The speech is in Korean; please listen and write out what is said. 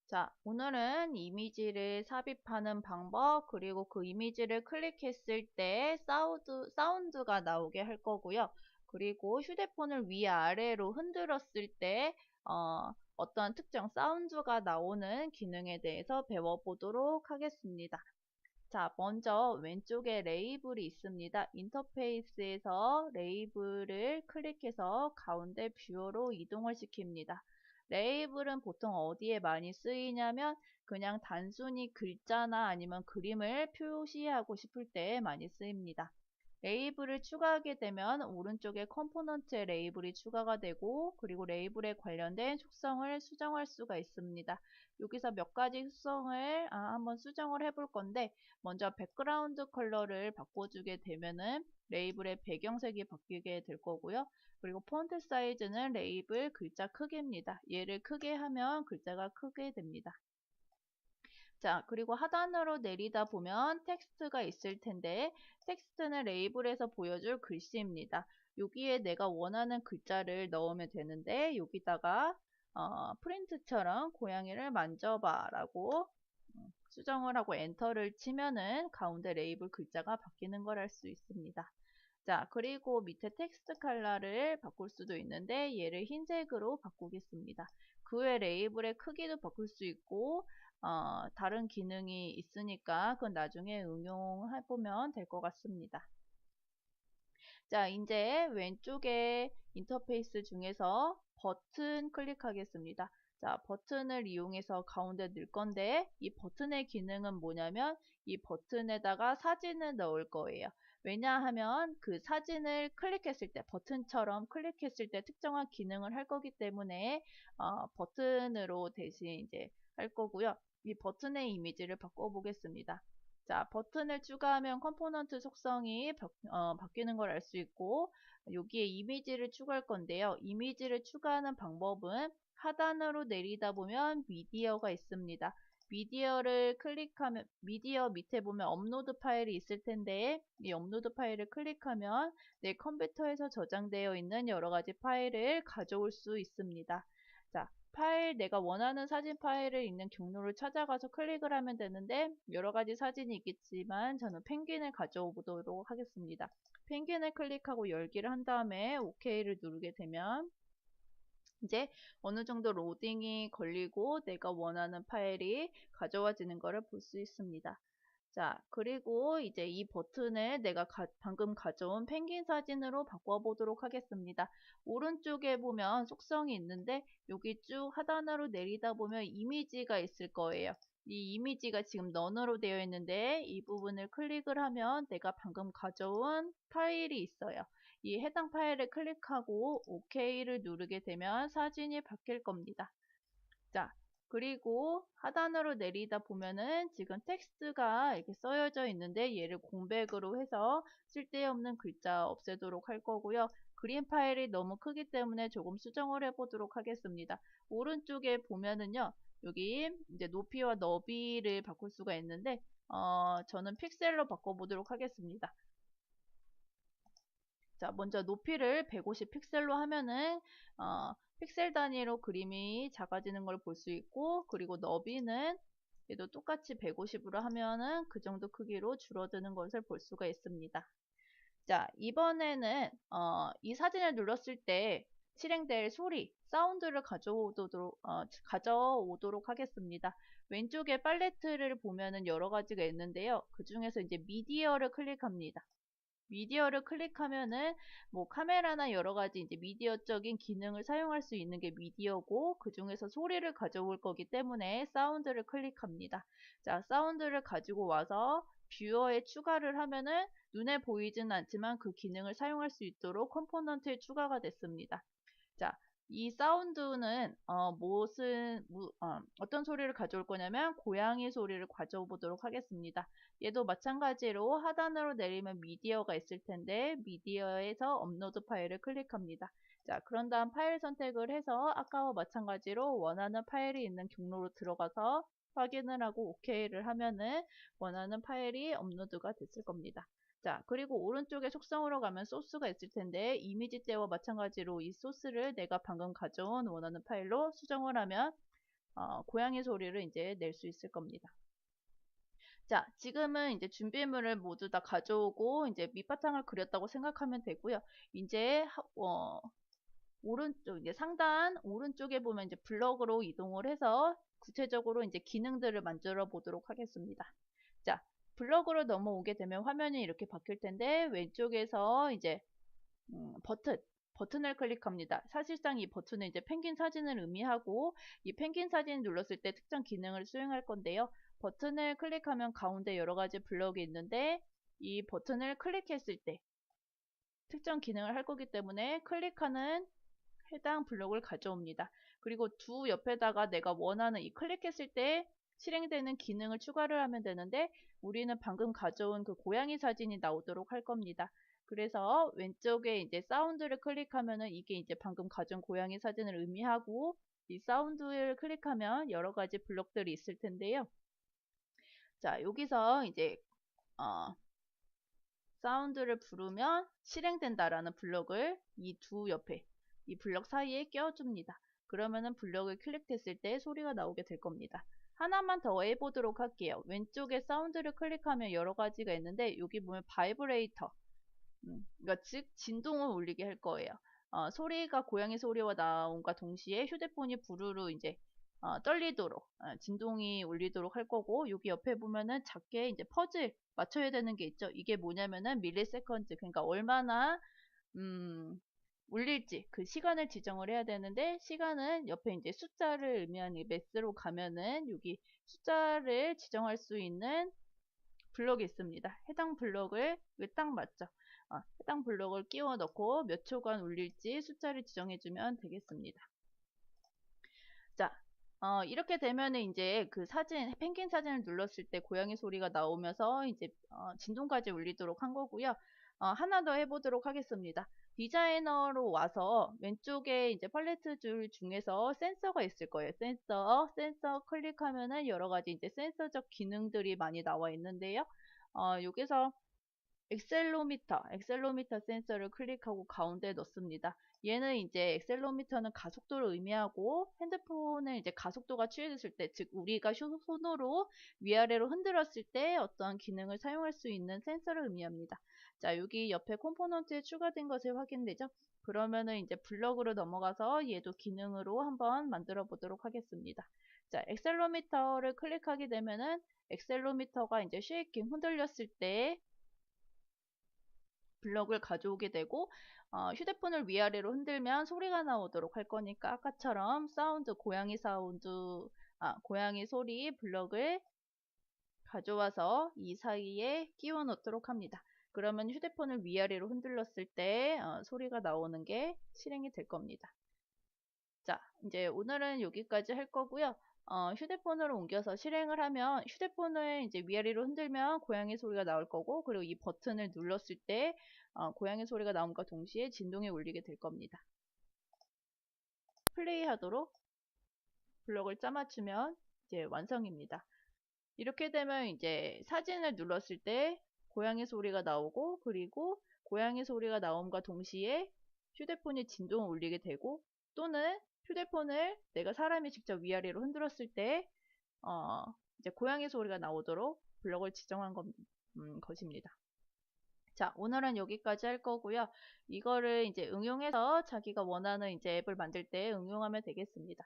자, 오늘은 이미지를 삽입하는 방법, 그리고 그 이미지를 클릭했을 때 사운드가 나오게 할 거고요. 그리고 휴대폰을 위아래로 흔들었을 때, 어떤 특정 사운드가 나오는 기능에 대해서 배워보도록 하겠습니다. 자, 먼저 왼쪽에 레이블이 있습니다. 인터페이스에서 레이블을 클릭해서 가운데 뷰어로 이동을 시킵니다. 레이블은 보통 어디에 많이 쓰이냐면 그냥 단순히 글자나 아니면 그림을 표시하고 싶을 때 많이 쓰입니다. 레이블을 추가하게 되면 오른쪽에 컴포넌트에 레이블이 추가가 되고 그리고 레이블에 관련된 속성을 수정할 수가 있습니다. 여기서 몇 가지 속성을 한번 수정을 해볼 건데 먼저 백그라운드 컬러를 바꿔주게 되면은 레이블의 배경색이 바뀌게 될 거고요. 그리고 폰트 사이즈는 레이블 글자 크기입니다. 얘를 크게 하면 글자가 크게 됩니다. 자, 그리고 하단으로 내리다 보면 텍스트가 있을 텐데 텍스트는 레이블에서 보여줄 글씨입니다. 여기에 내가 원하는 글자를 넣으면 되는데 여기다가 프린트처럼 고양이를 만져봐 라고 수정을 하고 엔터를 치면은 가운데 레이블 글자가 바뀌는 걸 알 수 있습니다. 자, 그리고 밑에 텍스트 컬러를 바꿀 수도 있는데 얘를 흰색으로 바꾸겠습니다. 그 외 레이블의 크기도 바꿀 수 있고 다른 기능이 있으니까 그건 나중에 응용해 보면 될 것 같습니다. 자, 이제 왼쪽에 인터페이스 중에서 버튼 클릭하겠습니다. 자, 버튼을 이용해서 가운데 넣을 건데 이 버튼의 기능은 뭐냐면 이 버튼에다가 사진을 넣을 거예요. 왜냐하면 그 사진을 클릭했을 때 버튼처럼 클릭했을 때 특정한 기능을 할 거기 때문에 버튼으로 대신 이제 할 거고요. 이 버튼의 이미지를 바꿔보겠습니다. 자, 버튼을 추가하면 컴포넌트 속성이 바뀌는 걸 알 수 있고 여기에 이미지를 추가할 건데요. 이미지를 추가하는 방법은 하단으로 내리다 보면 미디어가 있습니다. 미디어를 클릭하면 미디어 밑에 보면 업로드 파일이 있을 텐데 이 업로드 파일을 클릭하면 내 컴퓨터에서 저장되어 있는 여러 가지 파일을 가져올 수 있습니다. 자, 파일, 내가 원하는 사진 파일을 있는 경로를 찾아가서 클릭을 하면 되는데 여러 가지 사진이 있겠지만 저는 펭귄을 가져오도록 하겠습니다. 펭귄을 클릭하고 열기를 한 다음에 OK를 누르게 되면 이제 어느 정도 로딩이 걸리고 내가 원하는 파일이 가져와지는 것을 볼 수 있습니다. 자, 그리고 이제 이 버튼을 내가 방금 가져온 펭귄 사진으로 바꿔보도록 하겠습니다. 오른쪽에 보면 속성이 있는데 여기 쭉 하단으로 내리다 보면 이미지가 있을 거예요. 이 이미지가 지금 넌으로 되어 있는데 이 부분을 클릭을 하면 내가 방금 가져온 파일이 있어요. 이 해당 파일을 클릭하고 OK를 누르게 되면 사진이 바뀔 겁니다. 자, 그리고 하단으로 내리다 보면은 지금 텍스트가 이렇게 써여져 있는데 얘를 공백으로 해서 쓸데없는 글자 없애도록 할 거고요. 그림 파일이 너무 크기 때문에 조금 수정을 해보도록 하겠습니다. 오른쪽에 보면은요. 여기 이제 높이와 너비를 바꿀 수가 있는데 저는 픽셀로 바꿔보도록 하겠습니다. 자, 먼저 높이를 150 픽셀로 하면은 픽셀 단위로 그림이 작아지는 걸 볼 수 있고 그리고 너비는 얘도 똑같이 150으로 하면은 그 정도 크기로 줄어드는 것을 볼 수가 있습니다. 자, 이번에는 이 사진을 눌렀을 때 실행될 소리, 사운드를 가져오도록 하겠습니다. 왼쪽에 팔레트를 보면은 여러 가지가 있는데요. 그 중에서 이제 미디어를 클릭합니다. 미디어를 클릭하면은 뭐 카메라나 여러 가지 이제 미디어적인 기능을 사용할 수 있는 게 미디어고 그 중에서 소리를 가져올 거기 때문에 사운드를 클릭합니다. 자, 사운드를 가지고 와서 뷰어에 추가를 하면은 눈에 보이지는 않지만 그 기능을 사용할 수 있도록 컴포넌트에 추가가 됐습니다. 자, 이 사운드는 어떤 소리를 가져올 거냐면 고양이 소리를 가져보도록 하겠습니다. 얘도 마찬가지로 하단으로 내리면 미디어가 있을 텐데 미디어에서 업로드 파일을 클릭합니다. 자, 그런 다음 파일 선택을 해서 아까와 마찬가지로 원하는 파일이 있는 경로로 들어가서 확인을 하고 OK를 하면은 원하는 파일이 업로드가 됐을 겁니다. 자, 그리고 오른쪽에 속성으로 가면 소스가 있을 텐데 이미지 때와 마찬가지로 이 소스를 내가 방금 가져온 원하는 파일로 수정을 하면 고양이 소리를 이제 낼 수 있을 겁니다. 자, 지금은 이제 준비물을 모두 다 가져오고 이제 밑바탕을 그렸다고 생각하면 되고요. 이제 오른쪽 이제 상단 오른쪽에 보면 이제 블럭으로 이동을 해서 구체적으로 이제 기능들을 만들어 보도록 하겠습니다. 자, 블럭으로 넘어오게 되면 화면이 이렇게 바뀔 텐데 왼쪽에서 이제 버튼을 클릭합니다. 사실상 이 버튼은 이제 펭귄 사진을 의미하고 이 펭귄 사진을 눌렀을 때 특정 기능을 수행할 건데요. 버튼을 클릭하면 가운데 여러 가지 블럭이 있는데 이 버튼을 클릭했을 때 특정 기능을 할 거기 때문에 클릭하는 해당 블록을 가져옵니다. 그리고 두 옆에다가 내가 원하는 이 클릭했을 때 실행되는 기능을 추가를 하면 되는데 우리는 방금 가져온 그 고양이 사진이 나오도록 할 겁니다. 그래서 왼쪽에 이제 사운드를 클릭하면은 이게 이제 방금 가져온 고양이 사진을 의미하고 이 사운드를 클릭하면 여러 가지 블록들이 있을 텐데요. 자, 여기서 이제 사운드를 부르면 실행된다라는 블록을 이 두 옆에 이 블록 사이에 껴줍니다. 그러면은 블록을 클릭했을 때 소리가 나오게 될 겁니다. 하나만 더 해보도록 할게요. 왼쪽에 사운드를 클릭하면 여러 가지가 있는데 여기 보면 바이브레이터 그러니까 즉 진동을 울리게 할 거예요. 소리가 고양이 소리와 나온과 동시에 휴대폰이 부르르 이제 떨리도록 진동이 울리도록 할 거고 여기 옆에 보면은 작게 이제 퍼즐 맞춰야 되는 게 있죠. 이게 뭐냐면은 밀리세컨드 그러니까 얼마나 울릴지 그 시간을 지정을 해야 되는데 시간은 옆에 이제 숫자를 의미하는 이 매스로 가면은 여기 숫자를 지정할 수 있는 블럭이 있습니다. 해당 블럭을 딱 맞죠. 해당 블럭을 끼워 넣고 몇 초간 울릴지 숫자를 지정해주면 되겠습니다. 자, 이렇게 되면은 이제 그 사진, 펭귄 사진을 눌렀을 때 고양이 소리가 나오면서 이제 진동까지 울리도록 한 거고요. 하나 더 해보도록 하겠습니다. 디자이너로 와서 왼쪽에 이제 팔레트 줄 중에서 센서가 있을 거예요. 센서 클릭하면은 여러 가지 이제 센서적 기능들이 많이 나와 있는데요. 여기서 엑셀로미터 센서를 클릭하고 가운데 넣습니다. 얘는 이제 엑셀로미터는 가속도를 의미하고 핸드폰의 이제 가속도가 취해졌을 때, 즉 우리가 손으로 위아래로 흔들었을 때 어떠한 기능을 사용할 수 있는 센서를 의미합니다. 자, 여기 옆에 컴포넌트에 추가된 것이 확인되죠? 그러면은 이제 블럭으로 넘어가서 얘도 기능으로 한번 만들어 보도록 하겠습니다. 자, 엑셀로미터를 클릭하게 되면은 엑셀로미터가 이제 쉐이킹 흔들렸을 때 블럭을 가져오게 되고 휴대폰을 위아래로 흔들면 소리가 나오도록 할 거니까 아까처럼 고양이 소리 블럭을 가져와서 이 사이에 끼워 넣도록 합니다. 그러면 휴대폰을 위아래로 흔들렀을 때 소리가 나오는 게 실행이 될 겁니다. 자, 이제 오늘은 여기까지 할 거고요. 휴대폰으로 옮겨서 실행을 하면 휴대폰을 이제 위아래로 흔들면 고양이 소리가 나올 거고 그리고 이 버튼을 눌렀을 때 고양이 소리가 나옴과 동시에 진동이 울리게 될 겁니다. 플레이 하도록 블럭을 짜맞추면 이제 완성입니다. 이렇게 되면 이제 사진을 눌렀을 때 고양이 소리가 나오고 그리고 고양이 소리가 나옴과 동시에 휴대폰이 진동을 울리게 되고 또는 휴대폰을 내가 사람이 직접 위아래로 흔들었을 때 이제 고양이 소리가 나오도록 블럭을 지정한 것입니다. 자, 오늘은 여기까지 할 거고요. 이거를 이제 응용해서 자기가 원하는 이제 앱을 만들 때 응용하면 되겠습니다.